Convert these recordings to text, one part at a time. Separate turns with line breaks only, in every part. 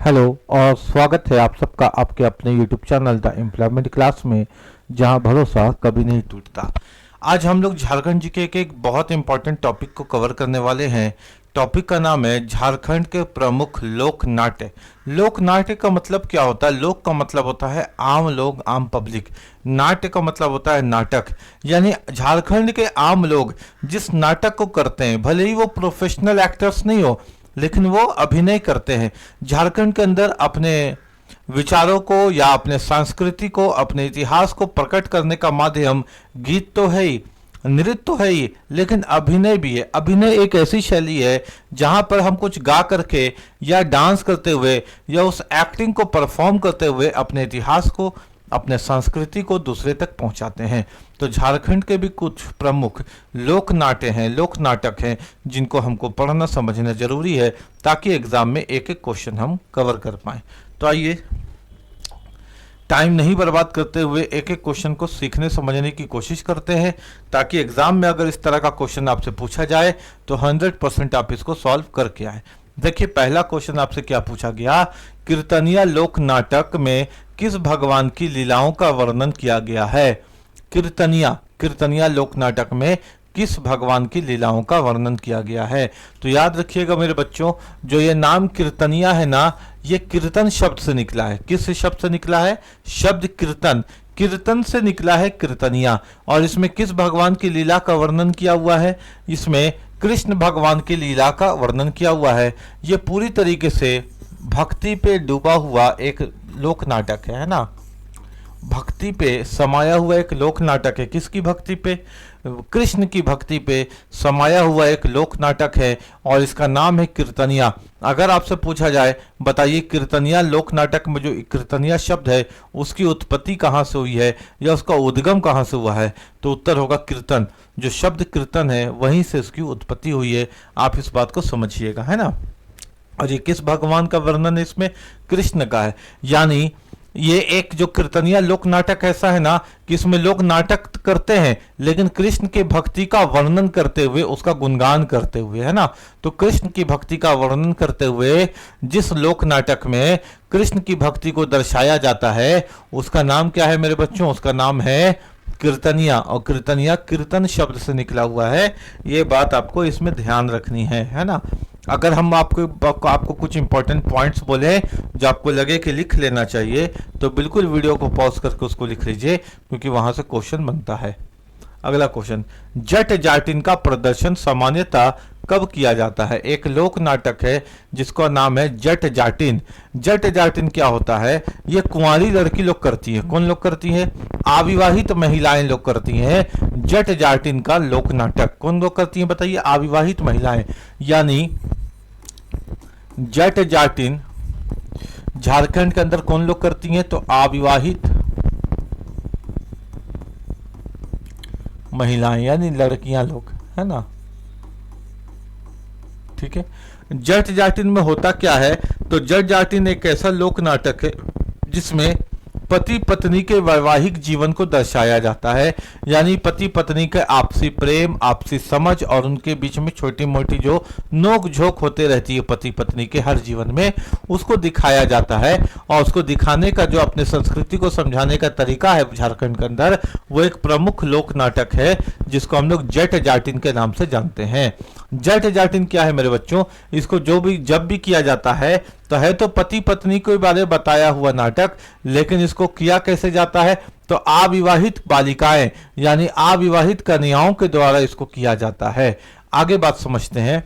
Hello और स्वागत है आप सबका आपके अपने YouTube channel the employment class में, जहां भरोसा कभी नहीं टूटता। आज हम लोग झारखंड जी के एक बहुत इंपॉर्टेंट टॉपिक को कवर करने वाले हैं। टॉपिक का नाम है झारखंड के प्रमुख लोक नाट्य। लोक नाट्य का मतलब क्या होता है? लोक का मतलब होता है आम लोग, आम पब्लिक। नाट्य का मतलब होता है नाटक, यानी झारखंड के आम लोग जिस नाटक को करते हैं, भले ही वो प्रोफेशनल एक्टर्स नहीं हो, लेकिन वो अभिनय करते हैं। झारखंड के अंदर अपने विचारों को या अपने संस्कृति को, अपने इतिहास को प्रकट करने का माध्यम गीत तो है ही, नृत्य तो है ही, लेकिन अभिनय भी है। अभिनय एक ऐसी शैली है जहां पर हम कुछ गा करके या डांस करते हुए या उस एक्टिंग को परफॉर्म करते हुए अपने इतिहास को, अपने संस्कृति को दूसरे तक पहुंचाते हैं। तो झारखंड के भी कुछ प्रमुख लोक नाट्य हैं, लोक नाटक हैं, जिनको हमको पढ़ना समझना जरूरी है ताकि एग्जाम में एक एक क्वेश्चन हम कवर कर पाएं। तो आइए टाइम नहीं बर्बाद करते हुए एक एक क्वेश्चन को सीखने समझने की कोशिश करते हैं, ताकि एग्जाम में अगर इस तरह का क्वेश्चन आपसे पूछा जाए तो 100% आप इसको सॉल्व करके आए। देखिए, पहला क्वेश्चन आपसे क्या पूछा गया? कीर्तनिया लोक नाटक में किस भगवान की लीलाओं का वर्णन किया गया है? कीर्तनिया लोक नाटक में किस भगवान की लीलाओं का वर्णन किया गया है? तो याद रखिएगा मेरे बच्चों, जो ये नाम कीर्तनिया है ना, ये कीर्तन शब्द से निकला है। किस शब्द से निकला है? शब्द कीर्तन, कीर्तन से निकला है कीर्तनिया। और इसमें किस भगवान की लीला का वर्णन किया हुआ है? इसमें कृष्ण भगवान की लीला का वर्णन किया हुआ है। ये पूरी तरीके से भक्ति पे डूबा हुआ एक लोक नाटक है ना, भक्ति पे समाया हुआ एक लोक नाटक है। किसकी भक्ति पे? कृष्ण की भक्ति पे समाया हुआ एक लोक नाटक है और इसका नाम है कीर्तनिया। अगर आपसे पूछा जाए, बताइए कीर्तनिया लोक नाटक में जो कीर्तनिया शब्द है उसकी उत्पत्ति कहाँ से हुई है या उसका उद्गम कहाँ से हुआ है, तो उत्तर होगा कीर्तन। जो शब्द कीर्तन है वहीं से उसकी उत्पत्ति हुई है। आप इस बात को समझिएगा, है ना। और ये किस भगवान का वर्णन है? इसमें कृष्ण का है। यानी ये एक जो कीर्तनिया लोक नाटक ऐसा है ना कि इसमें लोग नाटक करते हैं लेकिन कृष्ण की भक्ति का वर्णन करते हुए, उसका गुणगान करते हुए, है ना। तो कृष्ण की भक्ति का वर्णन करते हुए जिस लोक नाटक में कृष्ण की भक्ति को दर्शाया जाता है उसका नाम क्या है मेरे बच्चों? उसका नाम है कीर्तनिया। और कीर्तनिया कीर्तन शब्द से निकला हुआ है। ये बात आपको इसमें ध्यान रखनी है ना। अगर हम आपको कुछ इंपॉर्टेंट पॉइंट्स बोले जो आपको लगे कि लिख लेना चाहिए, तो बिल्कुल वीडियो को पॉज करके उसको लिख लीजिए, क्योंकि वहां से क्वेश्चन बनता है। अगला क्वेश्चन, जट जाटिन का प्रदर्शन सामान्यतः कब किया जाता है? एक लोक नाटक है जिसका नाम है जट जाटिन। जट जाटिन क्या होता है? ये कुंवारी लड़की लोग करती है। कौन लोग करती है? अविवाहित महिलाएं लोग करती हैं जट जाटिन का लोक नाटक। कौन लोग करती हैं बताइए? अविवाहित महिलाएं। यानी जट जाटिन झारखंड के अंदर कौन लोग करती हैं? तो अविवाहित महिलाएं, यानी लड़कियां लोग, है ना। ठीक है। जट जाटिन में होता क्या है? तो जट जाटिन एक ऐसा लोक नाटक है जिसमें पति पत्नी के वैवाहिक जीवन को दर्शाया जाता है। यानी पति पत्नी के आपसी प्रेम, आपसी समझ और उनके बीच में छोटी मोटी जो नोक झोंक होते रहती है पति पत्नी के हर जीवन में, उसको दिखाया जाता है। और उसको दिखाने का जो अपने संस्कृति को समझाने का तरीका है झारखंड के अंदर, वो एक प्रमुख लोक नाटक है जिसको हम लोग जट जाटिन के नाम से जानते हैं। जट जाटिन क्या है मेरे बच्चों? इसको जब भी किया जाता है तो है तो पति पत्नी के बारे में बताया हुआ नाटक, लेकिन इसको किया कैसे जाता है? तो अविवाहित बालिकाएं यानी अविवाहित कन्याओं के द्वारा इसको किया जाता है। आगे बात समझते हैं।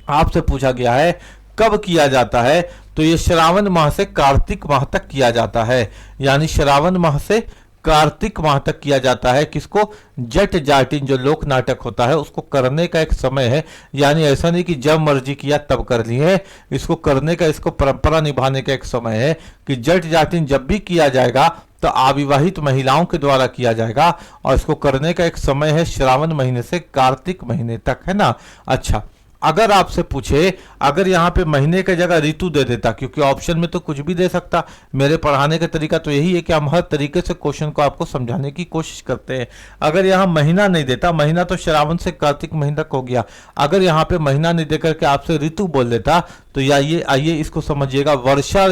आपसे पूछा गया है कब किया जाता है? तो ये श्रावण माह से कार्तिक माह तक किया जाता है। यानी श्रावण माह से कार्तिक माह तक किया जाता है। किसको? जट जाटिन जो लोक नाटक होता है उसको करने का एक समय है। यानी ऐसा नहीं कि जब मर्जी किया तब कर लिए, इसको करने का, इसको परंपरा निभाने का एक समय है कि जट जाटिन जब भी किया जाएगा तो अविवाहित महिलाओं के द्वारा किया जाएगा और इसको करने का एक समय है श्रावण महीने से कार्तिक महीने तक, है ना। अच्छा, अगर आपसे पूछे, अगर यहाँ पे महीने की जगह ऋतु दे देता, क्योंकि ऑप्शन में तो कुछ भी दे सकता, मेरे पढ़ाने का तरीका तो यही है कि हम हर तरीके से क्वेश्चन को आपको समझाने की कोशिश करते हैं। अगर यहाँ महीना नहीं देता, महीना तो श्रावण से कार्तिक महीना तक हो गया, अगर यहाँ पे महीना नहीं देकर के आपसे ऋतु बोल देता, तो आइए आइए इसको समझिएगा, वर्षा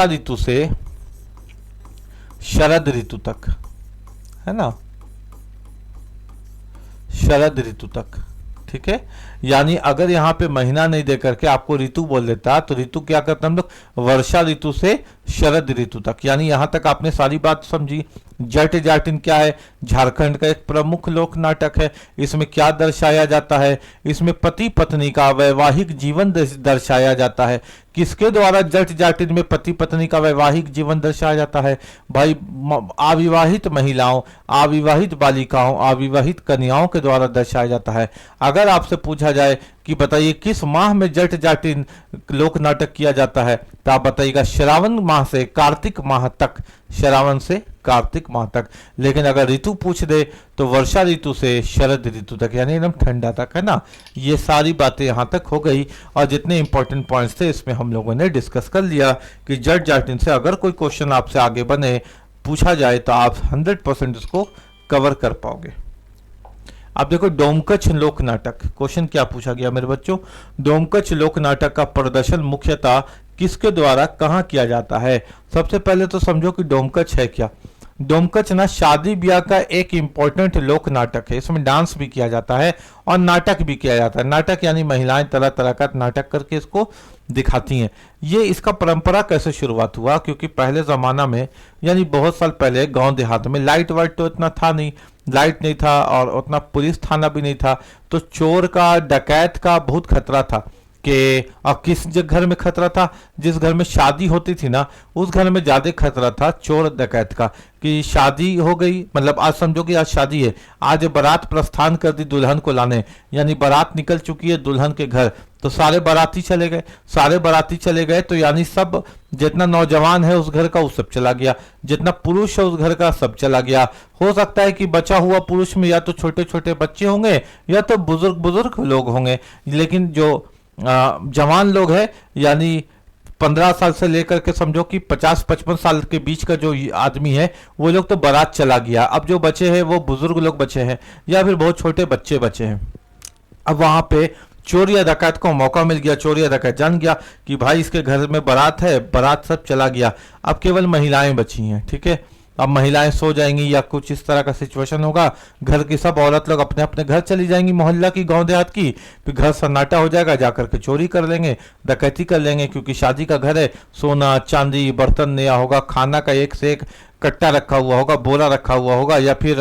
ऋतु से शरद ऋतु तक, है ना, शरद ऋतु तक, ठीक है। यानी अगर यहाँ पे महीना नहीं दे करके आपको ऋतु बोल देता, तो ऋतु क्या करते हम लोग, वर्षा ऋतु से शरद ऋतु तक। यानी यहाँ तक आपने सारी बात समझी। जट जाटिन क्या है, झारखंड का एक प्रमुख लोक नाटक है। इसमें क्या दर्शाया जाता है, इसमें पति पत्नी का वैवाहिक जीवन दर्शाया जाता है। किसके द्वारा जट जाटिन में पति पत्नी का वैवाहिक जीवन दर्शाया जाता है? भाई अविवाहित महिलाओं, अविवाहित बालिकाओं, अविवाहित कन्याओं के द्वारा दर्शाया जाता है। अगर आपसे पूछा जाए कि बताइए किस माह में जट जाटिन लोक नाटक किया जाता है, तो आप बताइएगा श्रावण माह से कार्तिक माह तक, श्रावण से कार्तिक माह तक। लेकिन अगर ऋतु पूछ दे तो वर्षा ऋतु से शरद ऋतु तक, यानी एकदम ठंडा तक, है ना। ये सारी बातें यहाँ तक हो गई, और जितने इंपॉर्टेंट पॉइंट्स थे इसमें हम लोगों ने डिस्कस कर लिया कि जट जाटिन से अगर कोई क्वेश्चन आपसे आगे बने, पूछा जाए, तो आप 100% उसको कवर कर पाओगे। अब देखो, डोमकच लोक नाटक, क्वेश्चन क्या पूछा गया मेरे बच्चों, डोमकच लोक नाटक का प्रदर्शन मुख्यतः किसके द्वारा कहाँ किया जाता है? सबसे पहले तो समझो कि डोमकच है क्या। डोमकच ना शादी ब्याह का एक इंपॉर्टेंट लोक नाटक है। इसमें डांस भी किया जाता है और नाटक भी किया जाता है। नाटक यानी महिलाएं तरह तरह का नाटक करके इसको दिखाती हैं। ये इसका परंपरा कैसे शुरुआत हुआ? क्योंकि पहले जमाना में, यानी बहुत साल पहले, गांव देहात में लाइट वाइट तो इतना था नहीं, लाइट नहीं था और उतना पुलिस थाना भी नहीं था, तो चोर का, डकैत का बहुत खतरा था। कि अब किस घर में खतरा था? जिस घर में शादी होती थी ना, उस घर में ज्यादा खतरा था चोर डकैत का। कि शादी हो गई, मतलब आज समझो कि आज शादी है, आज बारात प्रस्थान कर दी दुल्हन को लाने, यानी बारात निकल चुकी है दुल्हन के घर, तो सारे बाराती चले गए। सारे बाराती चले गए तो यानी सब, जितना नौजवान है उस घर का वो सब चला गया, जितना पुरुष है उस घर का सब चला गया। हो सकता है कि बचा हुआ पुरुष में या तो छोटे छोटे बच्चे होंगे या तो बुजुर्ग बुजुर्ग लोग होंगे, लेकिन जो जवान लोग हैं, यानी 15 साल से लेकर के समझो कि 50-55 साल के बीच का जो आदमी है, वो लोग तो बारात चला गया। अब जो बचे हैं वो बुजुर्ग लोग बचे हैं या फिर बहुत छोटे बच्चे बचे हैं। अब वहां पे चोर या डकैत को मौका मिल गया, चोर या डकैत जान गया कि भाई इसके घर में बारात है, बारात सब चला गया, अब केवल महिलाएं बची हैं, ठीक है। अब महिलाएं सो जाएंगी या कुछ इस तरह का सिचुएशन होगा, घर की सब औरत लोग अपने अपने घर चली जाएंगी, मोहल्ला की, गांव देहात की, फिर घर सन्नाटा हो जाएगा, जाकर के चोरी कर लेंगे, डकैती कर लेंगे, क्योंकि शादी का घर है, सोना चांदी बर्तन नया होगा, खाना का एक से एक कट्टा रखा हुआ होगा, बोरा रखा हुआ होगा, या फिर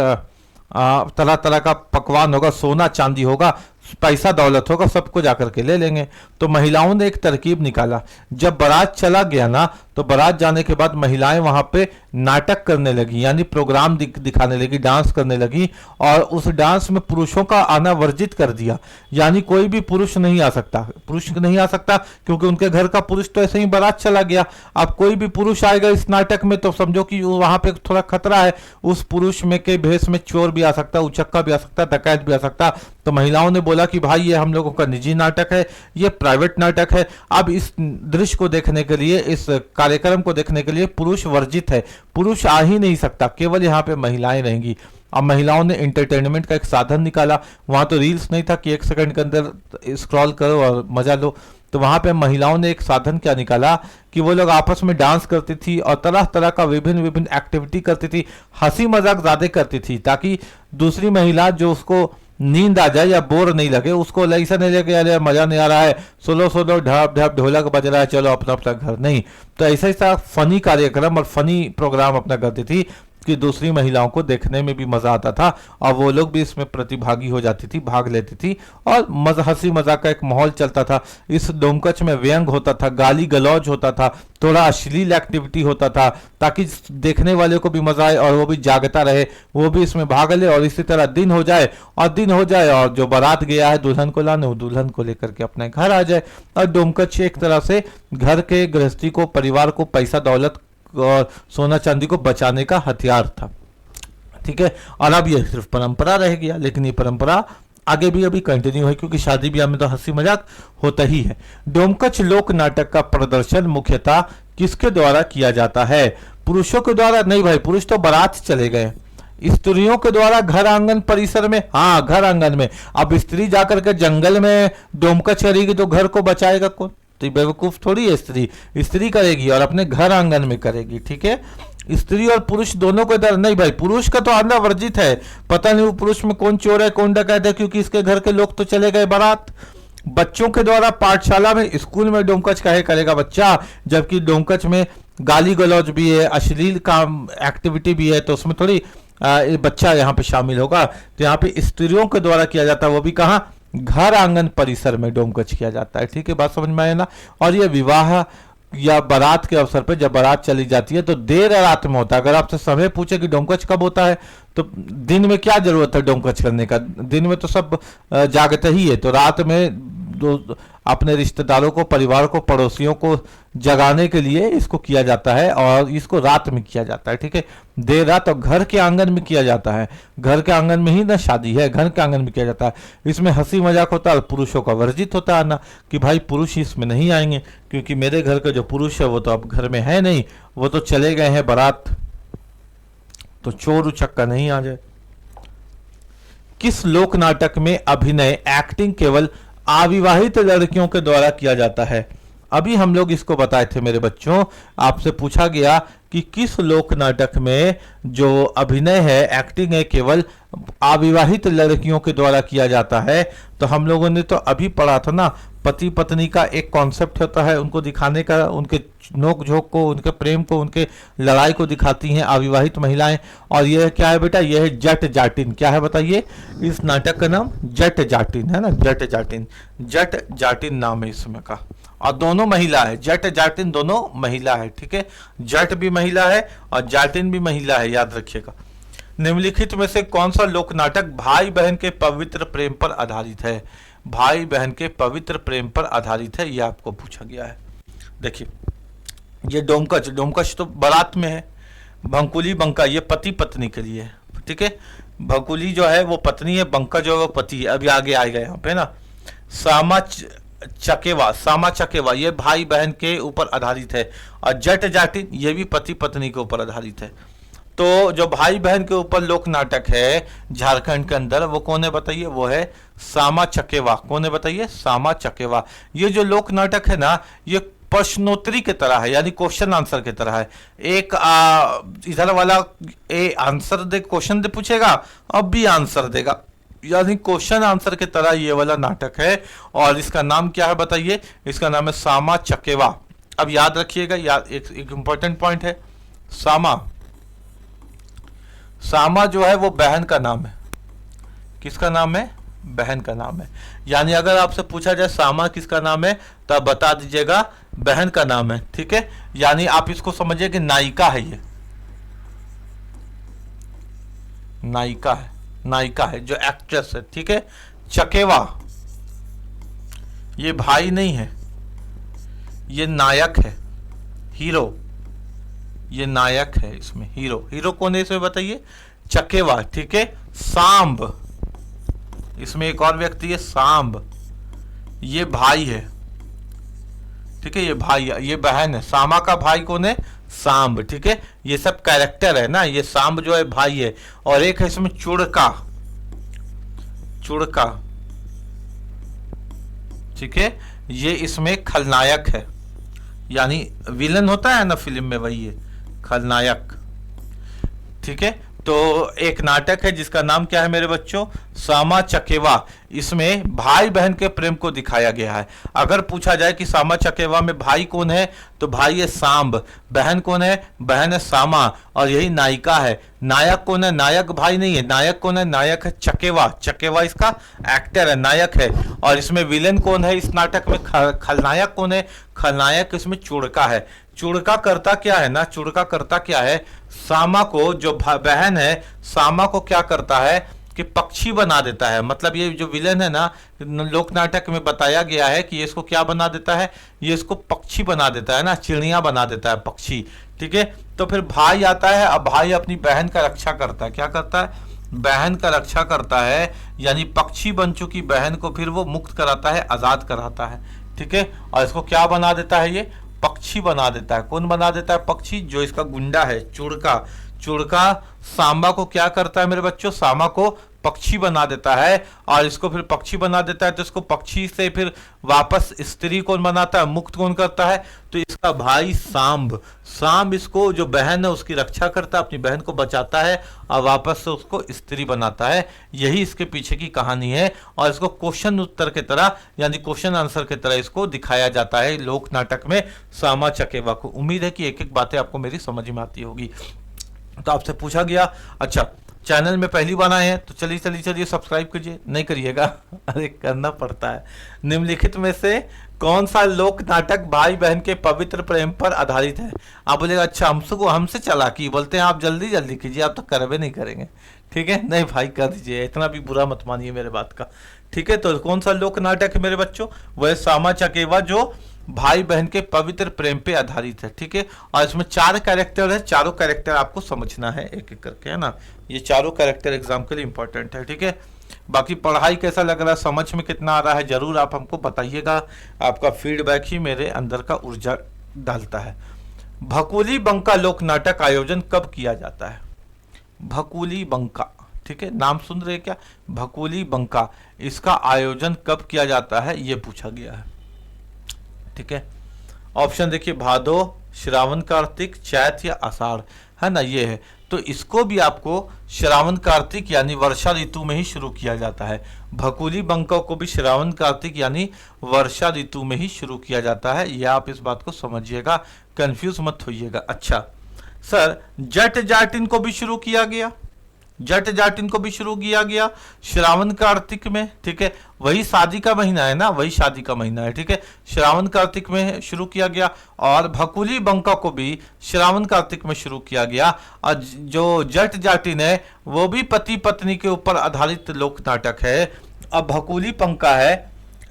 तरह तरह का पकवान होगा, सोना चांदी होगा, पैसा दौलत होगा, सबको जाकर के ले लेंगे। तो महिलाओं ने एक तरकीब निकाला, जब बारात चला गया ना, तो बारात जाने के बाद महिलाएं वहां पे नाटक करने लगी, यानी प्रोग्राम दिखाने लगी, डांस करने लगी, और उस डांस में पुरुषों का आना वर्जित कर दिया। यानी कोई भी पुरुष नहीं आ सकता, पुरुष नहीं आ सकता, क्योंकि उनके घर का पुरुष तो ऐसे ही बारात चला गया। अब कोई भी पुरुष आएगा इस नाटक में तो समझो कि वहां पे थोड़ा खतरा है, उस पुरुष में के भेष में चोर भी आ सकता, उचक्का भी आ सकता, डकैत भी आ सकता। तो महिलाओं ने बोला कि भाई ये हम लोगों का निजी नाटक है, ये प्राइवेट नाटक है, अब इस दृश्य को देखने के लिए, इस कार्यक्रम को देखने के लिए पुरुष वर्जित है, पुरुष आ ही नहीं सकता, केवल यहाँ पे महिलाएं रहेंगी। अब महिलाओं ने एंटरटेनमेंट का एक साधन निकाला। वहां तो रील्स नहीं था कि 1 सेकंड के अंदर स्क्रॉल करो और मजा लो, तो वहां पे महिलाओं ने एक साधन क्या निकाला कि वो लोग आपस में डांस करती थी और तरह तरह का विभिन्न विभिन्न एक्टिविटी करती थी, हंसी मजाक ज्यादा करती थी, ताकि दूसरी महिला जो उसको नींद आ जाए या बोर नहीं लगे, उसको ऐसा नहीं लगे अरे मजा नहीं आ रहा है, सोलो सोलो ढप ढप ढोलक बज रहा है, चलो अपना अपना घर, नहीं। तो ऐसा ऐसा फनी कार्यक्रम और फनी प्रोग्राम अपना करती थी कि दूसरी महिलाओं को देखने में भी मजा आता था और वो लोग भी इसमें प्रतिभागी हो जाती थी, भाग लेती थी, और हंसी मजाक का एक माहौल चलता था। इस डोमकच में व्यंग होता था, गाली गलौज होता था, थोड़ा अश्लील एक्टिविटी होता था, ताकि देखने वाले को भी मजा आए और वो भी जागता रहे, वो भी इसमें भाग ले, और इसी तरह दिन हो जाए और जो बारात गया है दुल्हन को लाने, वो दुल्हन को लेकर के अपने घर आ जाए। और डोमकच एक तरह से घर के गृहस्थी को, परिवार को पैसा दौलत और सोना चांदी को बचाने का हथियार था। ठीक है। और अब ये सिर्फ परंपरा रह गया, लेकिन ये परंपरा आगे भी अभी कंटिन्यू है, क्योंकि शादी ब्याह में तो हंसी मजाक होता ही है। डोमकच लोक नाटक का प्रदर्शन मुख्यतः किसके द्वारा किया जाता है? पुरुषों के द्वारा? नहीं भाई, पुरुष तो बारात चले गए। स्त्रियों के द्वारा घर आंगन परिसर में, हाँ घर आंगन में। अब स्त्री जाकर के जंगल में डोमकच करेगी तो घर को बचाएगा कौन? तो बेवकूफ थोड़ी है, स्त्री करेगी और अपने घर आंगन में करेगी, ठीक है। स्त्री और पुरुष दोनों को डर नहीं भाई, पुरुष का तो आना वर्जित है। पता नहीं वो पुरुष में कौन चोर है कौन डकैत है, क्योंकि इसके घर के लोग तो चले गए बारात। बच्चों के द्वारा पाठशाला में, स्कूल में डोमकच काहे करेगा बच्चा, जबकि डोमकच में गाली गलौज भी है, अश्लील काम एक्टिविटी भी है, तो उसमें थोड़ी बच्चा यहाँ पे शामिल होगा। तो यहाँ पे स्त्रियों के द्वारा किया जाता है, वो भी कहाँ? घर आंगन परिसर में डोमकच किया जाता है, ठीक है। बात समझ में आए ना? और ये विवाह या बारात के अवसर पे, जब बारात चली जाती है तो देर रात में होता है। अगर आपसे समय पूछे कि डोमकच कब होता है, तो दिन में क्या जरूरत है डोमकच करने का? दिन में तो सब जागते ही है, तो रात में अपने रिश्तेदारों को, परिवार को, पड़ोसियों को जगाने के लिए इसको किया जाता है, और इसको रात में किया जाता है, ठीक है। देर रात, और घर के आंगन में किया जाता है। घर के आंगन में ही ना शादी है, घर के आंगन में किया जाता है। इसमें हंसी मजाक होता है, पुरुषों का वर्जित होता है ना, कि भाई पुरुष इसमें नहीं आएंगे, क्योंकि मेरे घर के जो पुरुष है वो तो अब घर में है नहीं, वो तो चले गए हैं बारात, तो चोर उचक्का नहीं आ जाए। किस लोक नाटक में अभिनय, एक्टिंग केवल अविवाहित लड़कियों के द्वारा किया जाता है? अभी हम लोग इसको बताए थे मेरे बच्चों, आपसे पूछा गया कि किस लोक नाटक में जो अभिनय है, एक्टिंग है, केवल अविवाहित लड़कियों के द्वारा किया जाता है। तो हम लोगों ने तो अभी पढ़ा था ना, पति पत्नी का एक कॉन्सेप्ट होता है, उनको दिखाने का, उनके नोक झोंक को, उनके प्रेम को, उनके लड़ाई को दिखाती हैं अविवाहित महिलाएं। और यह क्या है बेटा? यह है जट जाटिन। क्या है बताइए? इस नाटक का नाम जट जाटिन है ना, जट जाटिन। जट जाटिन नाम है इसमें का, और दोनों महिला है, जट जाटिन दोनों महिला है, ठीक है। जट भी महिला है और जाटिन भी महिला है, याद रखिएगा। निम्नलिखित में से कौन सा लोक नाटक भाई बहन के पवित्र प्रेम पर आधारित है? भाई बहन के पवित्र प्रेम पर आधारित है, यह आपको पूछा गया है। देखिए, ये डोमकच, डोमकच तो बारात में है। भंकुली बंका, ये पति पत्नी के लिए, ठीक है। भंकुली जो है वो पत्नी है, बंका जो है वो पति है। अभी आगे आएगा यहाँ पे ना। सामा चकेवा, सामा चकेवा, ये भाई बहन के ऊपर आधारित है। और जट जाटिन, ये भी पति पत्नी के ऊपर आधारित है। तो जो भाई बहन के ऊपर लोक नाटक है झारखंड के अंदर, वो कौन है बताइए? वो है सामा चकेवा। कौन है बताइए? सामा चकेवा। ये जो लोक नाटक है ना, ये प्रश्नोत्तरी की तरह है, यानी क्वेश्चन आंसर की तरह है। एक इधर वाला आंसर दे, क्वेश्चन दे पूछेगा, अब भी आंसर देगा, यानी क्वेश्चन आंसर की तरह ये वाला नाटक है। और इसका नाम क्या है बताइए? इसका नाम है सामा चकेवा। अब याद रखिएगा, याद एक इंपॉर्टेंट पॉइंट है, सामा, सामा जो है वो बहन का नाम है। किसका नाम है? बहन का नाम है। यानी अगर आपसे पूछा जाए सामा किसका नाम है, तो आप बता दीजिएगा बहन का नाम है, ठीक है। यानी आप इसको समझिए कि नायिका है, ये नायिका है, नायिका है, जो एक्ट्रेस है, ठीक है। चकेवा, ये भाई नहीं है, ये नायक है, हीरो, ये नायक है इसमें, हीरो। हीरो कौन है इसमें बताइए? चकेवा, ठीक है। सांब, इसमें एक और व्यक्ति है सांब, ये भाई है, ठीक है, ये भाई है, ये बहन है। सामा का भाई कौन है? सांब, ठीक है। ये सब कैरेक्टर है ना, ये सांब जो है भाई है। और एक है इसमें चुड़का, चुड़का, ठीक है, ये इसमें खलनायक है, यानी विलन होता है ना फिल्म में, वही है खलनायक, ठीक है। तो एक नाटक है जिसका नाम क्या है मेरे बच्चों? सामा चकेवा। इसमें भाई बहन के प्रेम को दिखाया गया है। अगर पूछा जाए कि सामा चकेवा में भाई कौन है, तो भाई है सांब, बहन कौन है? बहन है सामा, और यही नायिका है। नायक कौन है? नायक भाई नहीं है, नायक कौन है? नायक है चकेवा, चकेवा इसका एक्टर है, नायक है। और इसमें विलेन कौन है इस नाटक में? खलनायक कौन है? खलनायक इसमें चुड़का है। चुड़का करता क्या है ना, चुड़का करता क्या है? सामा को, जो बहन है, सामा को क्या करता है कि पक्षी बना देता है। मतलब ये जो विलेन है ना, लोक नाटक में बताया गया है कि ये इसको क्या बना देता है? ये इसको पक्षी बना देता है ना, चिड़िया बना देता है, पक्षी, ठीक है। तो फिर भाई आता है। अब भाई अपनी बहन का रक्षा करता है, क्या करता है, बहन का रक्षा करता है, यानी पक्षी बन चुकी बहन को फिर वो मुक्त कराता है, आजाद कराता है। ठीक है, और इसको क्या बना देता है, ये पक्षी बना देता है। कौन बना देता है, पक्षी, जो इसका गुंडा है चुड़का। चुड़का सांबा को क्या करता है मेरे बच्चों, सांबा को पक्षी बना देता है, और इसको फिर पक्षी बना देता है, तो इसको पक्षी से फिर वापस स्त्री कौन बनाता है, मुक्त कौन करता है, तो इसका भाई सांब। सांब इसको, जो बहन है उसकी रक्षा करता है, अपनी बहन को बचाता है और वापस से उसको स्त्री बनाता है। यही इसके पीछे की कहानी है, और इसको क्वेश्चन उत्तर की तरह, यानी क्वेश्चन आंसर की तरह इसको दिखाया जाता है लोक नाटक में सामा चकेवा को। उम्मीद है कि एक एक बातें आपको मेरी समझ में आती होगी। तो आपसे पूछा गया, अच्छा चैनल में पहली बार आए हैं तो चलिए सब्सक्राइब कीजिए, नहीं करिएगा अरे करना पड़ता है। निम्नलिखित में से कौन सा लोक नाटक भाई बहन के पवित्र प्रेम पर आधारित है। आप बोलेगा अच्छा हमसे चालाकी बोलते हैं, आप जल्दी जल्दी कीजिए, आप तो करवे नहीं करेंगे। ठीक है, नहीं भाई कर दीजिए, इतना भी बुरा मत मानिए मेरे बात का। ठीक है, तो कौन सा लोक नाटक है मेरे बच्चों, वह सामा चकेवा, जो भाई बहन के पवित्र प्रेम पे आधारित है। ठीक है, और इसमें 4 कैरेक्टर है, चारों कैरेक्टर आपको समझना है एक एक करके, है ना। ये चारों कैरेक्टर एग्जाम के लिए इंपॉर्टेंट है। ठीक है, बाकी पढ़ाई कैसा लग रहा है, समझ में कितना आ रहा है, जरूर आप हमको बताइएगा। आपका फीडबैक ही मेरे अंदर का ऊर्जा डालता है। भकुली बंका लोक नाटक आयोजन कब किया जाता है, भकुली बंका। ठीक है, नाम सुन रहे क्या, भकुली बंका, इसका आयोजन कब किया जाता है ये पूछा गया है। ठीक है, ऑप्शन देखिए, भादो, श्रावण कार्तिक, चैत या आषाढ़, है ना, ये है। तो इसको भी आपको श्रावण कार्तिक यानी वर्षा ऋतु में ही शुरू किया जाता है। भकुली बंका को भी श्रावण कार्तिक यानी वर्षा ऋतु में ही शुरू किया जाता है, यह आप इस बात को समझिएगा, कंफ्यूज मत होइएगा। अच्छा सर, जट जाटिन को भी शुरू किया गया, जट जाटिन को भी शुरू किया गया श्रावण कार्तिक में। ठीक है, वही शादी का महीना है ना, वही शादी का महीना है। ठीक है, श्रावण कार्तिक में शुरू किया गया, और भकुली बंका को भी श्रावण कार्तिक में शुरू किया गया। और जो जट जाटिन है वो भी पति पत्नी के ऊपर आधारित लोक नाटक है। अब भकुली बंका है,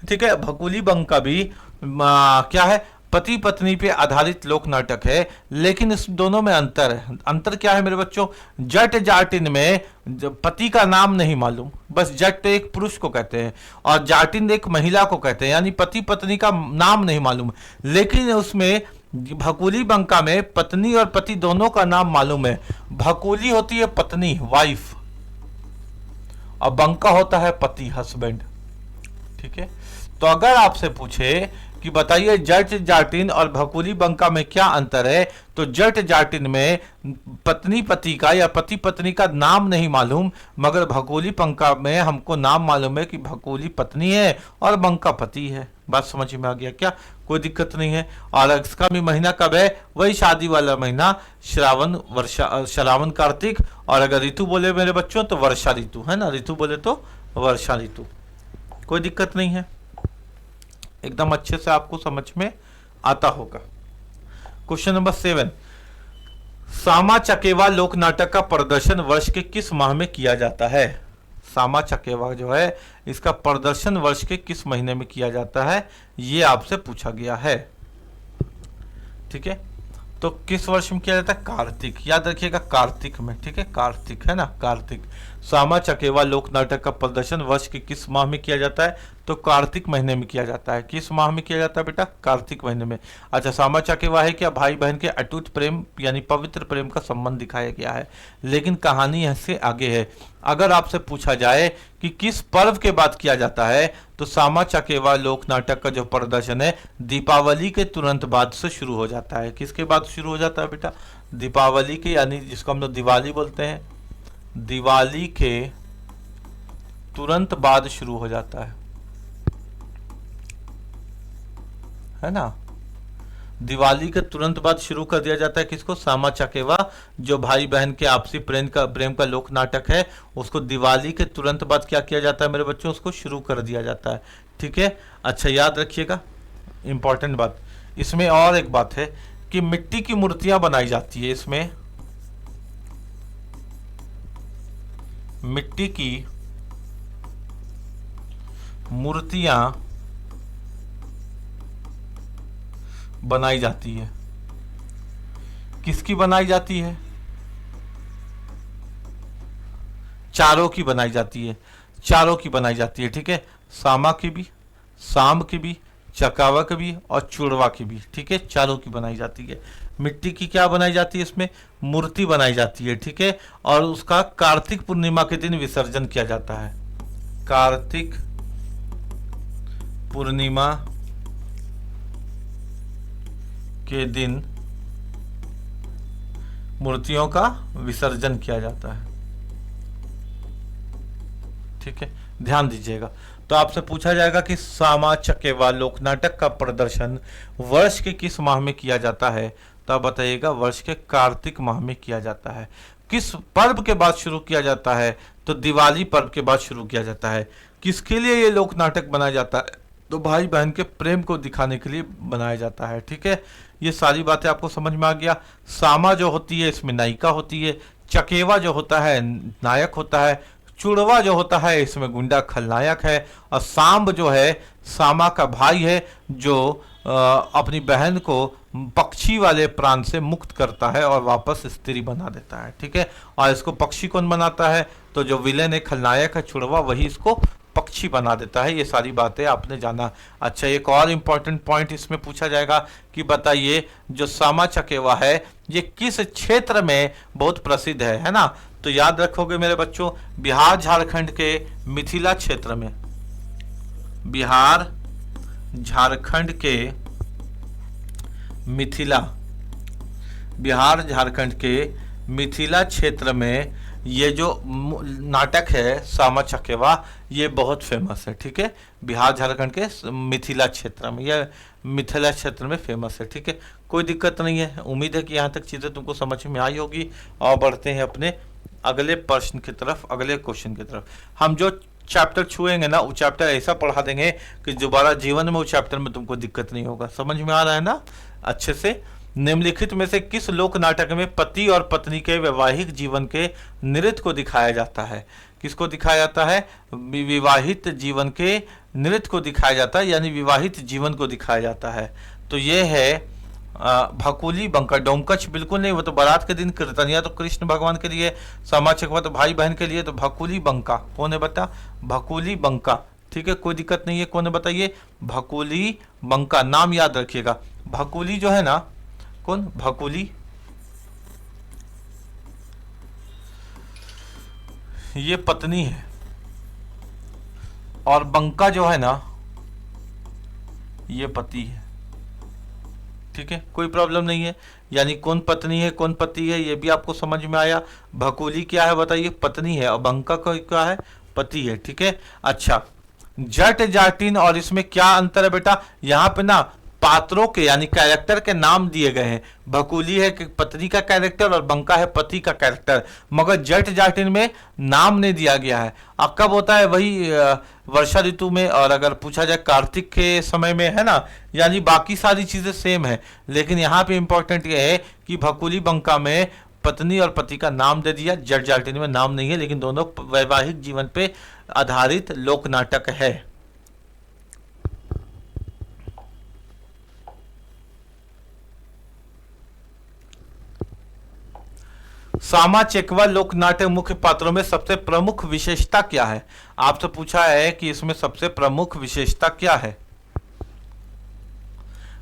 ठीक है, भकुली बंका भी क्या है, पति पत्नी पे आधारित लोक नाटक है। लेकिन इस दोनों में अंतर है। अंतर क्या है मेरे बच्चों, जट जाटिन में पति का नाम नहीं मालूम, बस जट एक पुरुष को कहते हैं और जाटिन एक महिला को कहते हैं, यानी पति पत्नी का नाम नहीं मालूम। लेकिन उसमें भकुली बंका में पत्नी और पति दोनों का नाम मालूम है। भकुली होती है पत्नी, वाइफ, और बंका होता है पति, हस्बैंड। ठीक है, तो अगर आपसे पूछे कि बताइए जट जाटिन और भकुली बंका में क्या अंतर है, तो जट जाटिन में पत्नी पति का या पति पत्नी का नाम नहीं मालूम, मगर भकुली बंका में हमको नाम मालूम है कि भकुली पत्नी है और बंका पति है। बात समझ में आ गया क्या, कोई दिक्कत नहीं है। और इसका भी महीना कब है, वही शादी वाला महीना, श्रावण वर्षा, श्रावण कार्तिक, और अगर ऋतु बोले मेरे बच्चों तो वर्षा ऋतु, है ना, ऋतु बोले तो वर्षा ऋतु, कोई दिक्कत नहीं है, एकदम अच्छे से आपको समझ में आता होगा। क्वेश्चन नंबर 7, सामा चकेवा लोक नाटक का प्रदर्शन वर्ष के किस माह में किया जाता है। सामा चकेवा जो है इसका प्रदर्शन वर्ष के किस महीने में किया जाता है, ये आपसे पूछा गया है। ठीक है, तो किस वर्ष में किया जाता है, कार्तिक, याद रखिएगा कार्तिक में। ठीक है, कार्तिक, है ना, कार्तिक। सामा चकेवा लोक नाटक का प्रदर्शन वर्ष के किस माह में किया जाता है, तो कार्तिक महीने में किया जाता है। किस माह में किया जाता है बेटा, कार्तिक महीने में। अच्छा, सामा चकेवा है क्या, भाई बहन के अटूट प्रेम यानी पवित्र प्रेम का संबंध दिखाया गया है, लेकिन कहानी ऐसे आगे है। अगर आपसे पूछा जाए कि किस पर्व के बाद किया जाता है, तो सामा चकेवा लोक नाटक का जो प्रदर्शन है दीपावली के तुरंत बाद से शुरू हो जाता है। किसके बाद शुरू हो जाता है बेटा, दीपावली के, यानी जिसको हम लोग दिवाली बोलते हैं, दिवाली के तुरंत बाद शुरू हो जाता है ना। दिवाली के तुरंत बाद शुरू कर दिया जाता है किसको, सामा चकेवा, जो भाई बहन के आपसी प्रेम का लोक नाटक है, उसको दिवाली के तुरंत बाद क्या किया जाता है मेरे बच्चों, उसको शुरू कर दिया जाता है। ठीक है, अच्छा याद रखिएगा इंपॉर्टेंट बात, इसमें और एक बात है कि मिट्टी की मूर्तियां बनाई जाती है, इसमें मिट्टी की मूर्तियां बनाई जाती है। किसकी बनाई जाती है? चारों की बनाई जाती है, चारों की बनाई जाती है, ठीक है। सामा की भी, सांब की भी, चकावा की भी और चूड़वा की भी, ठीक है, चारों की बनाई जाती है। मिट्टी की क्या बनाई जाती है? इसमें मूर्ति बनाई जाती है, ठीक है। और उसका कार्तिक पूर्णिमा के दिन विसर्जन किया जाता है। कार्तिक पूर्णिमा के दिन मूर्तियों का विसर्जन किया जाता है, ठीक है, ध्यान दीजिएगा। तो आपसे पूछा जाएगा कि सामा चकेवा लोक नाटक का प्रदर्शन वर्ष के किस माह में किया जाता है? तो आप बताइएगा वर्ष के कार्तिक माह में किया जाता है। किस पर्व के बाद शुरू किया जाता है? तो दिवाली पर्व के बाद शुरू किया जाता है। किसके लिए ये लोक नाटक बनाया जाता है? तो भाई बहन के प्रेम को दिखाने के लिए बनाया जाता है, ठीक है। ये सारी बातें आपको समझ में आ गया। सामा जो होती है इसमें नायिका होती है, चकेवा जो होता है नायक होता है, चुड़वा जो होता है इसमें गुंडा खलनायक है, और सांब जो है सामा का भाई है जो अपनी बहन को पक्षी वाले प्राण से मुक्त करता है और वापस स्त्री बना देता है, ठीक है। और इसको पक्षी कौन बनाता है? तो जो विलेन है खलनायक है चुड़वा, वही इसको पक्षी बना देता है। ये सारी बातें आपने जाना। अच्छा, एक और इम्पॉर्टेंट पॉइंट इसमें पूछा जाएगा कि बताइए जो सामा चकेवा है ये किस क्षेत्र में बहुत प्रसिद्ध है ना? तो याद रखोगे मेरे बच्चों, बिहार झारखंड के मिथिला क्षेत्र में, बिहार झारखंड के मिथिला, बिहार झारखंड के मिथिला क्षेत्र में ये जो नाटक है सामा चकेवा ये बहुत फेमस है, ठीक है। बिहार झारखंड के मिथिला क्षेत्र में, यह मिथिला क्षेत्र में फेमस है, ठीक है। कोई दिक्कत नहीं है। उम्मीद है कि यहाँ तक चीज़ें तुमको समझ में आई होगी। और बढ़ते हैं अपने अगले प्रश्न की तरफ, अगले क्वेश्चन की तरफ। हम जो चैप्टर छुएंगे ना वो चैप्टर ऐसा पढ़ा देंगे कि दोबारा जीवन में वो चैप्टर में तुमको दिक्कत नहीं होगा। समझ में आ रहा है ना अच्छे से? निम्नलिखित में से किस लोक नाटक में पति और पत्नी के वैवाहिक जीवन के नृत्य को दिखाया जाता है? किसको दिखाया जाता है? विवाहित जीवन के नृत्य को दिखाया जाता है, यानी विवाहित जीवन को दिखाया जाता है। तो ये है भकुली बंका। डोमकच बिल्कुल नहीं, वो तो बारात के दिन कीर्तनिया तो कृष्ण भगवान के लिए, सामा चकेवा तो भाई बहन के लिए। तो भकुली बंका कौन है बता? भकुली बंका, ठीक है, कोई दिक्कत नहीं है। कौन है बताइए? भकुली बंका, नाम याद रखिएगा। भकुली जो है ना, कौन? भकुली, ये पत्नी है, और बंका जो है ना ये पति है, ठीक है, कोई प्रॉब्लम नहीं है। यानी कौन पत्नी है कौन पति है ये भी आपको समझ में आया। भकुली क्या है बताइए? पत्नी है, और बंका का क्या है? पति है, ठीक है। अच्छा, जट जाटिन और इसमें क्या अंतर है बेटा? यहाँ पे ना पात्रों के यानी कैरेक्टर के नाम दिए गए हैं। भकुली है कि पत्नी का कैरेक्टर और बंका है पति का कैरेक्टर, मगर जट जाटिन में नाम नहीं दिया गया है। अब कब होता है? वही वर्षा ऋतु में, और अगर पूछा जाए कार्तिक के समय में, है ना। यानी बाकी सारी चीजें सेम है, लेकिन यहाँ पे इंपॉर्टेंट ये है कि भकुली बंका में पत्नी और पति का नाम दे दिया, जट जाटिन में नाम नहीं है, लेकिन दोनों वैवाहिक जीवन पे आधारित लोक नाटक है। सामा चकेवा लोक नाटक मुख्य पात्रों में सबसे प्रमुख विशेषता क्या है? आपसे पूछा है कि इसमें सबसे प्रमुख विशेषता क्या है।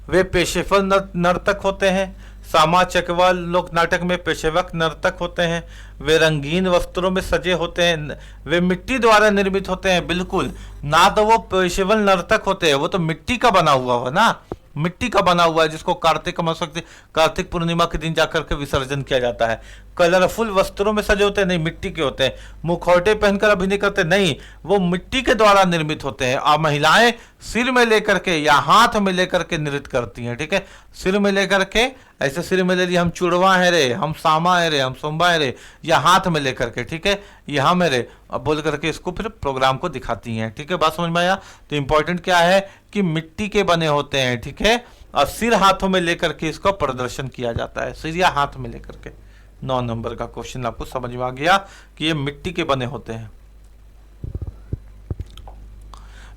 वे पेशेवर नर्तक होते हैं। सामा चकेवा लोक नाटक में पेशेवर नर्तक होते हैं। वे रंगीन वस्त्रों में सजे होते हैं। वे मिट्टी द्वारा निर्मित होते हैं। बिल्कुल ना, तो वो पेशेवर नर्तक होते हैं, वो तो मिट्टी का बना हुआ ना, मिट्टी का बना हुआ है, जिसको कार्तिक पूर्णिमा के दिन जाकर के विसर्जन किया जाता है। कलरफुल वस्त्रों में सजे होते हैं, नहीं मिट्टी के होते हैं। मुखौटे पहनकर अभिनय करते नहीं, वो मिट्टी के द्वारा निर्मित होते हैं। और महिलाएं सिर में लेकर के या हाथ में लेकर के नृत्य करती हैं, ठीक है। सिर में लेकर के, ऐसे सिर में ले लिया, हम चुड़वा है रे, हम सामा है रे, हम सोम्बा है रे, या हाथ में लेकर के, ठीक है, ये हम है रे, अब बोल करके इसको फिर प्रोग्राम को दिखाती हैं, ठीक है। बात समझ में आया? तो इंपॉर्टेंट क्या है कि मिट्टी के बने होते हैं, ठीक है, और सिर हाथों में लेकर के इसका प्रदर्शन किया जाता है, सिर या हाथ में लेकर के। 9 नंबर का क्वेश्चन आपको समझ में आ गया कि ये मिट्टी के बने होते हैं।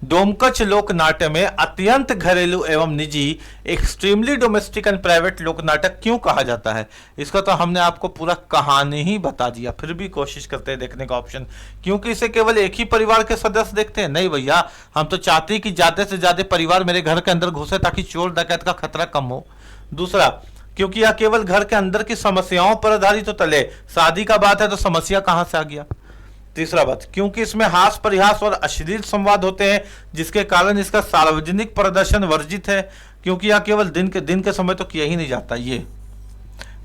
डोमकच लोक नाट्य में अत्यंत घरेलू एवं निजी, एक्सट्रीमली डोमेस्टिक एंड प्राइवेट लोक नाटक क्यों कहा जाता है? इसका तो हमने आपको पूरा कहानी ही बता दिया, फिर भी कोशिश करते हैं देखने का ऑप्शन, क्योंकि इसे केवल एक ही परिवार के सदस्य देखते हैं। नहीं भैया, हम तो चाहते हैं कि ज्यादा से ज्यादा परिवार मेरे घर के अंदर घुसे ताकि चोर डकैत का खतरा कम हो। दूसरा, क्योंकि यह केवल घर के अंदर की समस्याओं पर आधारित तो तले, शादी का बात है तो समस्या कहां से आ गया। तीसरा बात, क्योंकि इसमें हास परिहास और अश्लील संवाद होते हैं, जिसके कारण इसका सार्वजनिक प्रदर्शन वर्जित है, क्योंकि यह केवल दिन के समय तो किया ही नहीं जाता। ये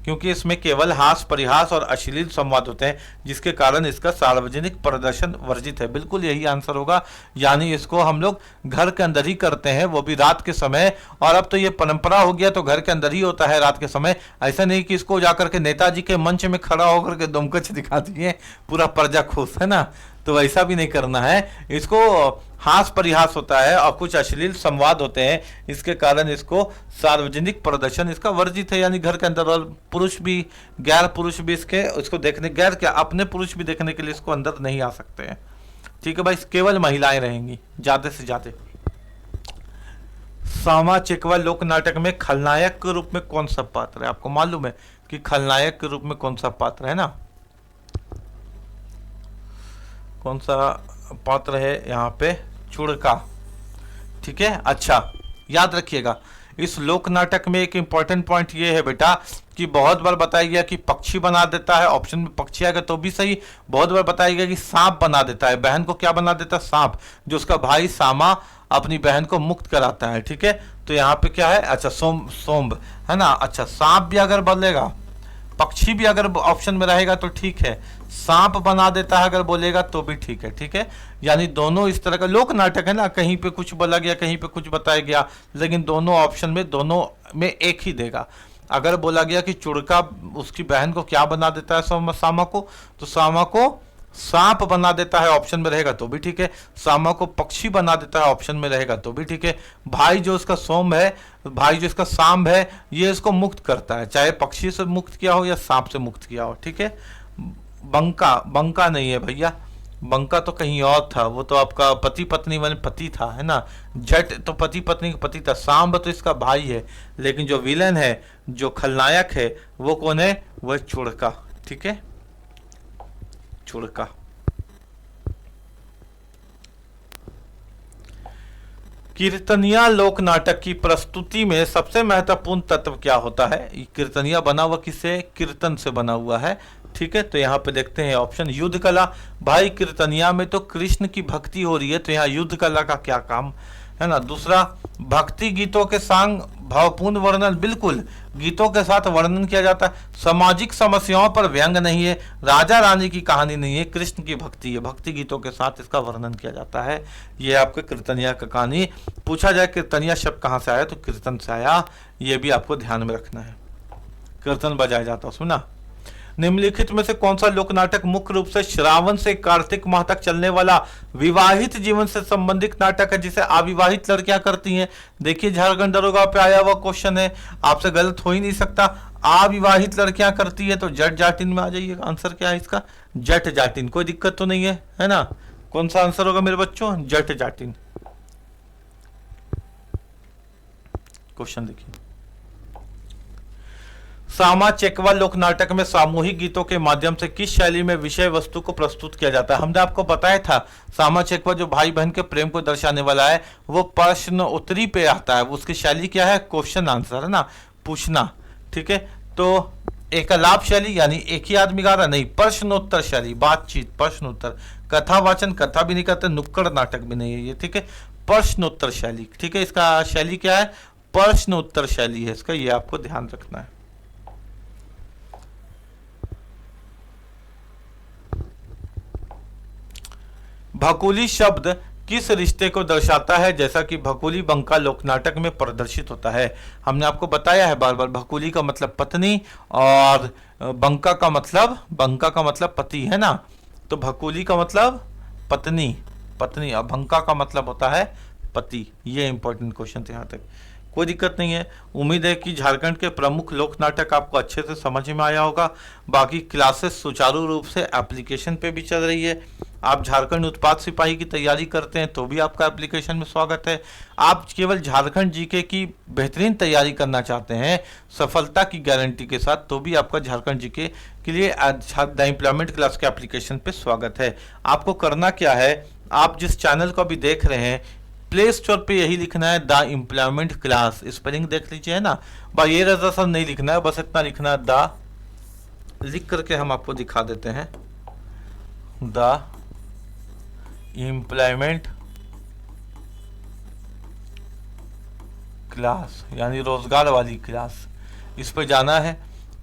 क्योंकि इसमें केवल हास परिहास और अश्लील संवाद होते हैं, जिसके कारण इसका सार्वजनिक प्रदर्शन वर्जित है। बिल्कुल यही आंसर होगा, यानी इसको हम लोग घर के अंदर ही करते हैं, वो भी रात के समय। और अब तो ये परंपरा हो गया, तो घर के अंदर ही होता है रात के समय। ऐसा नहीं कि इसको जाकर के नेताजी के मंच में खड़ा होकर के डोमकच दिखा दिए, पूरा प्रजा खुश है ना, तो वैसा भी नहीं करना है। इसको हास परिहास होता है और कुछ अश्लील संवाद होते हैं, इसके कारण इसको सार्वजनिक प्रदर्शन इसका वर्जित है, यानी घर के अंदर। और पुरुष भी, गैर पुरुष भी इसको देखने, गैर क्या, अपने पुरुष भी देखने के लिए इसको अंदर नहीं आ सकते हैं। ठीक है भाई, केवल महिलाएं रहेंगी ज्यादा से ज्यादा। सामा चकेवा लोक नाटक में खलनायक के रूप में कौन सा पात्र है? आपको मालूम है कि खलनायक के रूप में कौन सा पात्र है ना, कौन सा पात्र है यहाँ पे? चुड़का। ठीक है, अच्छा याद रखिएगा, इस लोक नाटक में एक इंपॉर्टेंट पॉइंट ये है बेटा कि बहुत बार बताया गया कि पक्षी बना देता है, ऑप्शन में पक्षी आएगा तो भी सही। बहुत बार बताया गया कि सांप बना देता है, बहन को क्या बना देता है? सांप, जो उसका भाई सामा अपनी बहन को मुक्त कराता है। ठीक है, तो यहाँ पे क्या है? अच्छा, सोम्ब है ना। अच्छा, सांप भी अगर बोलेगा, पक्षी भी अगर ऑप्शन में रहेगा तो ठीक है, सांप बना देता है अगर बोलेगा तो भी ठीक है। ठीक है, यानी दोनों इस तरह का लोक नाटक है ना, कहीं पे कुछ बोला गया, कहीं पे कुछ बताया गया, लेकिन दोनों ऑप्शन में, दोनों में एक ही देगा। अगर बोला गया कि चुड़का उसकी बहन को क्या बना देता है सामा को, तो सामा को सांप बना देता है, ऑप्शन में रहेगा तो भी ठीक है। सामा को पक्षी बना देता है, ऑप्शन में रहेगा तो भी ठीक है। भाई जो इसका सोम है, भाई जो इसका सांब है, ये इसको मुक्त करता है, चाहे पक्षी से मुक्त किया हो या सांप से मुक्त किया हो। ठीक है, बंका नहीं है भैया, बंका तो कहीं और था, वो तो आपका पति पत्नी वाले पति था, है ना। जट तो पति पत्नी का पति था, सांब तो इसका भाई है, लेकिन जो विलन है, जो खलनायक है, वो कौन है? वो चुड़का। ठीक है, चुड़का। कीर्तनिया लोक नाटक की प्रस्तुति में सबसे महत्वपूर्ण तत्व क्या होता है? कीर्तनिया बना हुआ किससे? कीर्तन से बना हुआ है। ठीक है, तो यहाँ पे देखते हैं ऑप्शन, युद्ध कला। भाई कीर्तनिया में तो कृष्ण की भक्ति हो रही है, तो यहाँ युद्ध कला का क्या काम है ना। दूसरा, भक्ति गीतों के संग भावपूर्ण वर्णन, बिल्कुल गीतों के साथ वर्णन किया जाता है। सामाजिक समस्याओं पर व्यंग नहीं है, राजा रानी की कहानी नहीं है, कृष्ण की भक्ति है, भक्ति गीतों के साथ इसका वर्णन किया जाता है। ये आपके कीर्तनिया का कहानी। पूछा जाए कीर्तनिया शब्द कहाँ से आया, तो कीर्तन से आया, ये भी आपको ध्यान में रखना है, कीर्तन बजाया जाता है उसमें ना। निम्नलिखित में से कौन सा लोक नाटक मुख्य रूप से श्रावण से कार्तिक माह तक चलने वाला विवाहित जीवन से संबंधित नाटक है, जिसे अविवाहित लड़कियां करती हैं? देखिए, झारखंड दरोगा पे आया हुआ क्वेश्चन है, आपसे गलत हो ही नहीं सकता। अविवाहित लड़कियां करती है तो जट जाटिन में आ जाइएगा। आंसर क्या है इसका? जट जाटिन। कोई दिक्कत तो नहीं है ना। कौन सा आंसर होगा मेरे बच्चों? जट जाटिन। क्वेश्चन देखिए, सामा चकेवा लोक नाटक में सामूहिक गीतों के माध्यम से किस शैली में विषय वस्तु को प्रस्तुत किया जाता है? हमने आपको बताया था, सामा चकेवा जो भाई बहन के प्रेम को दर्शाने वाला है, वो प्रश्न उत्तरी पे आता है। उसकी शैली क्या है? क्वेश्चन आंसर है ना, पूछना। ठीक है, तो एकलाप शैली, यानी एक ही आदमी गा रहा, नहीं, प्रश्नोत्तर शैली, बातचीत, प्रश्नोत्तर। कथावाचन, कथा भी नहीं करते, नुक्कड़ नाटक भी नहीं है ये। ठीक है, प्रश्नोत्तर शैली। ठीक है, इसका शैली क्या है? प्रश्नोत्तर शैली है इसका, ये आपको ध्यान रखना है। भकुली शब्द किस रिश्ते को दर्शाता है, जैसा कि भकुली बंका लोक नाटक में प्रदर्शित होता है? हमने आपको बताया है बार बार, भकुली का मतलब पत्नी और बंका का मतलब पति है ना। तो भकुली का मतलब पत्नी और बंका का मतलब होता है पति। ये इंपॉर्टेंट क्वेश्चन थे, यहाँ तक कोई दिक्कत नहीं है। उम्मीद है कि झारखंड के प्रमुख लोक नाटक आपको अच्छे से समझ में आया होगा। बाकी क्लासेस सुचारू रूप से एप्लीकेशन पे भी चल रही है, आप झारखंड उत्पाद सिपाही की तैयारी करते हैं तो भी आपका एप्लीकेशन में स्वागत है। आप केवल झारखंड जीके की बेहतरीन तैयारी करना चाहते हैं सफलता की गारंटी के साथ, तो भी आपका झारखंड जीके के लिए द एम्प्लॉयमेंट क्लास के एप्लीकेशन पे स्वागत है। आपको करना क्या है, आप जिस चैनल को अभी देख रहे हैं प्ले स्टोर पे यही लिखना है द एम्प्लॉयमेंट क्लास, स्पेलिंग देख लीजिए है ना। भाई ये रजा सर नहीं लिखना है, बस इतना लिखना है द, लिख करके हम आपको दिखा देते हैं द एम्प्लॉयमेंट क्लास, यानी रोजगार वाली क्लास। इस पर जाना है,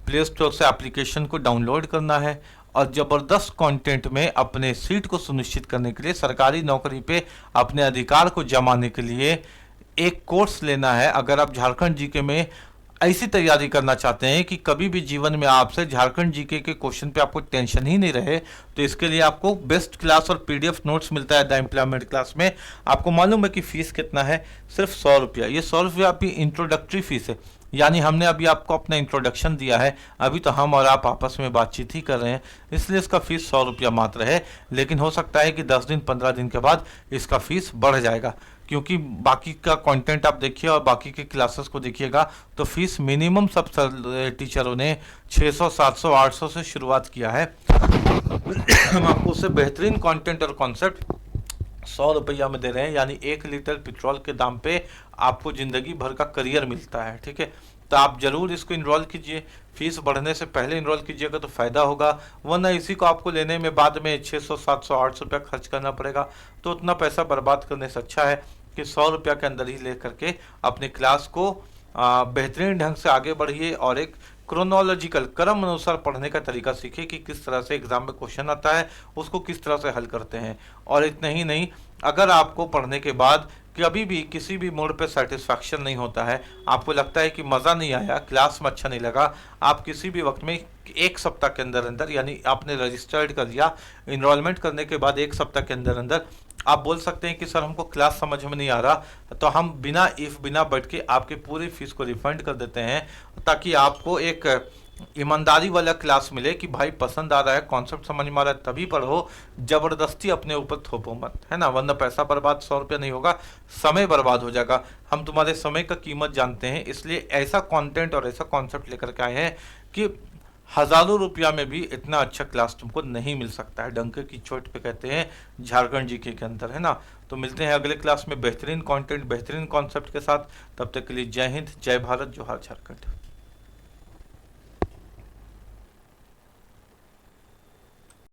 प्ले स्टोर से एप्लीकेशन को डाउनलोड करना है और जबरदस्त कंटेंट में अपने सीट को सुनिश्चित करने के लिए, सरकारी नौकरी पे अपने अधिकार को जमाने के लिए एक कोर्स लेना है। अगर आप झारखंड जीके में ऐसी तैयारी करना चाहते हैं कि कभी भी जीवन में आपसे झारखंड जीके के क्वेश्चन पे आपको टेंशन ही नहीं रहे, तो इसके लिए आपको बेस्ट क्लास और पीडीएफ नोट्स मिलता है द एम्प्लॉयमेंट क्लास में। आपको मालूम है कि फीस कितना है, सिर्फ 100 रुपया। ये 100 रुपया आपकी इंट्रोडक्टरी फीस है, यानी हमने अभी आपको अपना इंट्रोडक्शन दिया है, अभी तो हम और आप आपस में बातचीत ही कर रहे हैं, इसलिए इसका फीस 100 रुपया मात्र है। लेकिन हो सकता है कि 10 दिन 15 दिन के बाद इसका फीस बढ़ जाएगा, क्योंकि बाकी का कंटेंट आप देखिए और बाकी के क्लासेस को देखिएगा तो फीस मिनिमम सब टीचरों ने 600 700 800 से शुरुआत किया है। हम आपको उससे बेहतरीन कंटेंट और कॉन्सेप्ट 100 रुपया में दे रहे हैं, यानी 1 लीटर पेट्रोल के दाम पे आपको जिंदगी भर का करियर मिलता है। ठीक है, तो आप जरूर इसको इनरोल कीजिए, फीस बढ़ने से पहले इनरोल कीजिएगा तो फायदा होगा, वरना इसी को आपको लेने में बाद में 600 700 800 रुपया खर्च करना पड़ेगा। तो उतना पैसा बर्बाद करने से अच्छा है कि 100 रुपया के अंदर ही ले करके अपने क्लास को बेहतरीन ढंग से आगे बढ़िए और एक क्रोनोलॉजिकल क्रम अनुसार पढ़ने का तरीका सीखिए कि किस तरह से एग्जाम में क्वेश्चन आता है, उसको किस तरह से हल करते हैं। और इतना ही नहीं, अगर आपको पढ़ने के बाद कभी भी किसी भी मोड पे सेटिस्फैक्शन नहीं होता है, आपको लगता है कि मज़ा नहीं आया, क्लास में अच्छा नहीं लगा, आप किसी भी वक्त में 1 सप्ताह के अंदर अंदर, यानी आपने रजिस्टर्ड कर लिया, इनरोलमेंट करने के बाद 1 सप्ताह के अंदर अंदर आप बोल सकते हैं कि सर हमको क्लास समझ में नहीं आ रहा, तो हम बिना बैठ के आपके पूरी फीस को रिफंड कर देते हैं, ताकि आपको एक ईमानदारी वाला क्लास मिले कि भाई पसंद आ रहा है, कॉन्सेप्ट समझ में आ रहा है तभी पढ़ो, जबरदस्ती अपने ऊपर थोपो मत, है ना, वरना पैसा बर्बाद 100 रुपया नहीं होगा, समय बर्बाद हो जाएगा। हम तुम्हारे समय का कीमत जानते हैं, इसलिए ऐसा कंटेंट और ऐसा कॉन्सेप्ट लेकर के आए हैं कि हजारों रुपया में भी इतना अच्छा क्लास तुमको नहीं मिल सकता है, डंके की चोट पे कहते हैं झारखंड जीके के अंदर, है ना। तो मिलते हैं अगले क्लास में बेहतरीन कंटेंट बेहतरीन कॉन्सेप्ट के साथ, तब तक के लिए जय हिंद, जय भारत, जोहार झारखंड।